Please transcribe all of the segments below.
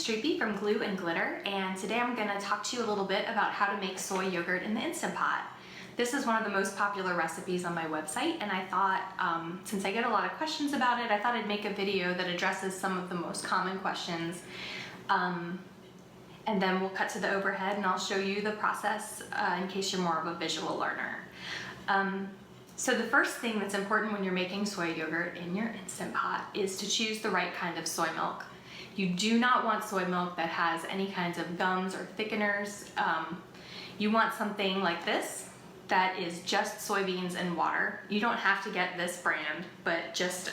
Streepy from Glue and Glitter, and today I'm going to talk to you a little bit about how to make soy yogurt in the Instant Pot. This is one of the most popular recipes on my website, and I thought, since I get a lot of questions about it, I thought I'd make a video that addresses some of the most common questions. And then we'll cut to the overhead and I'll show you the process in case you're more of a visual learner. So the first thing that's important when you're making soy yogurt in your Instant Pot is to choose the right kind of soy milk. You do not want soy milk that has any kinds of gums or thickeners. You want something like this that is just soybeans and water. You don't have to get this brand, but just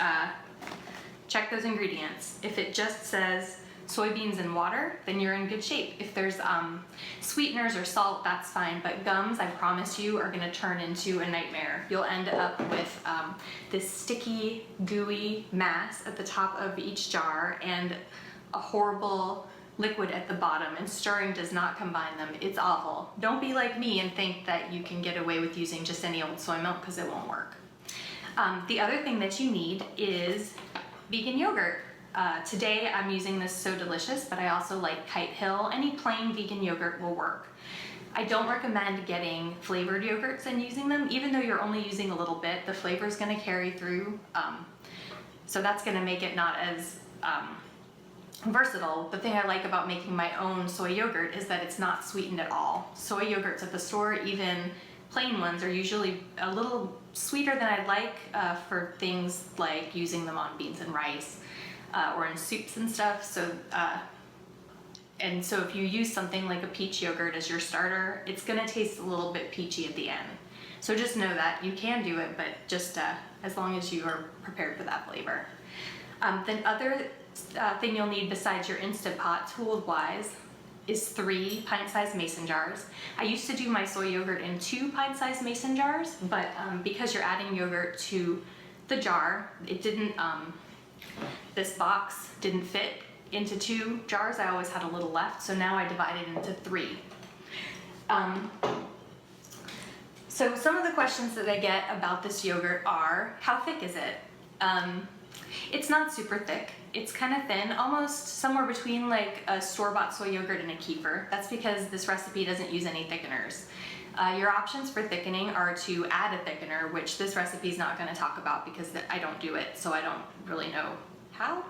check those ingredients. If it just says soybeans and water, then you're in good shape. If there's sweeteners or salt, that's fine, but gums, I promise you, are gonna turn into a nightmare. You'll end up with this sticky, gooey mass at the top of each jar and a horrible liquid at the bottom, and stirring does not combine them. It's awful. Don't be like me and think that you can get away with using just any old soy milk, because it won't work. The other thing that you need is vegan yogurt. Today I'm using this So Delicious, but I also like Kite Hill. Any plain vegan yogurt will work. I don't recommend getting flavored yogurts and using them. Even though you're only using a little bit, the flavor is going to carry through. So that's going to make it not as versatile. The thing I like about making my own soy yogurt is that it's not sweetened at all. Soy yogurts at the store, even plain ones, are usually a little sweeter than I'd like for things like using them on beans and rice. Or in soups and stuff. So if you use something like a peach yogurt as your starter, it's gonna taste a little bit peachy at the end. So just know that you can do it, but just as long as you are prepared for that flavor. Then other thing you'll need besides your Instant Pot tool-wise is 3 pint-sized mason jars. I used to do my soy yogurt in 2 pint-sized mason jars, but because you're adding yogurt to the jar, it didn't, this box didn't fit into 2 jars. I always had a little left, so now I divide it into 3. So some of the questions that I get about this yogurt are, how thick is it? It's not super thick. It's kind of thin, almost somewhere between like a store-bought soy yogurt and a kefir. That's because this recipe doesn't use any thickeners. Your options for thickening are to add a thickener, which this recipe is not going to talk about because I don't do it, so I don't really know how.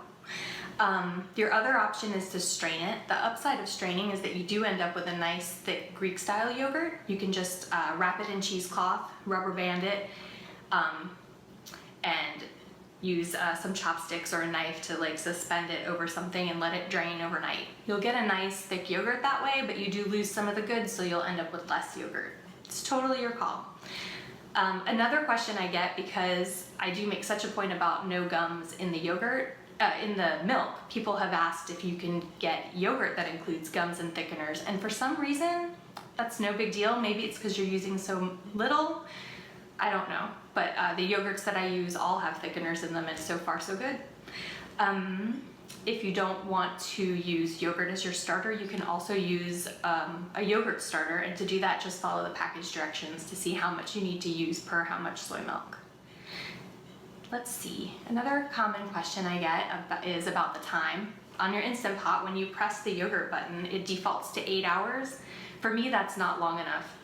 Your other option is to strain it. The upside of straining is that you do end up with a nice thick Greek-style yogurt. You can just wrap it in cheesecloth, rubber band it, and use some chopsticks or a knife to like suspend it over something and let it drain overnight. You'll get a nice thick yogurt that way, but you do lose some of the goods, so you'll end up with less yogurt. It's totally your call. Another question I get, because I do make such a point about no gums in the yogurt, in the milk, people have asked if you can get yogurt that includes gums and thickeners, and for some reason that's no big deal. Maybe it's because you're using so little, I don't know, but the yogurts that I use all have thickeners in them, and so far so good. If you don't want to use yogurt as your starter, you can also use a yogurt starter, and to do that, just follow the package directions to see how much you need to use per how much soy milk. Let's see, another common question I get is about the time. On your Instant Pot, when you press the yogurt button, it defaults to 8 hours. For me, that's not long enough.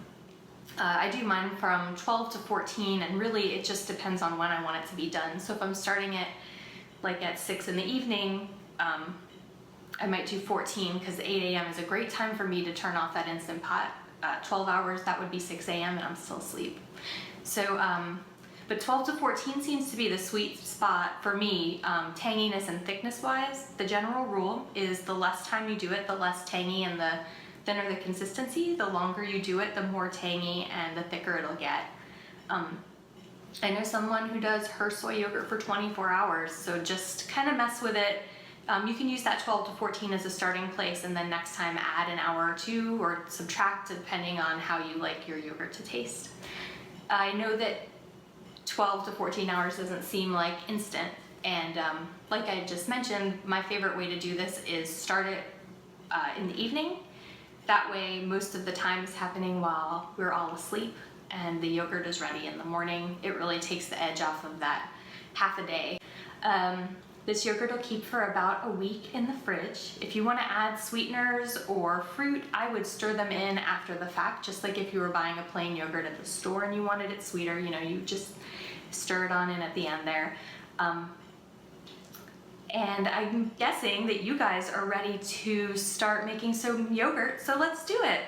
I do mine from 12 to 14, and really it just depends on when I want it to be done. So if I'm starting it like at 6 in the evening, I might do 14, because 8 a.m. is a great time for me to turn off that Instant Pot. 12 hours, that would be 6 a.m. and I'm still asleep. So, but 12 to 14 seems to be the sweet spot for me, tanginess and thickness wise. The general rule is the less time you do it, the less tangy and the thinner the consistency. The longer you do it, the more tangy and the thicker it'll get. I know someone who does her soy yogurt for 24 hours, so just kind of mess with it. You can use that 12 to 14 as a starting place, and then next time add an hour or 2 or subtract depending on how you like your yogurt to taste. I know that 12 to 14 hours doesn't seem like instant, and like I just mentioned, my favorite way to do this is start it in the evening. That way most of the time is happening while we're all asleep and the yogurt is ready in the morning. It really takes the edge off of that half a day. This yogurt will keep for about a week in the fridge. If you want to add sweeteners or fruit, I would stir them in after the fact, just like if you were buying a plain yogurt at the store and you wanted it sweeter, you know, you just stir it on in at the end there. And I'm guessing that you guys are ready to start making some yogurt, so let's do it.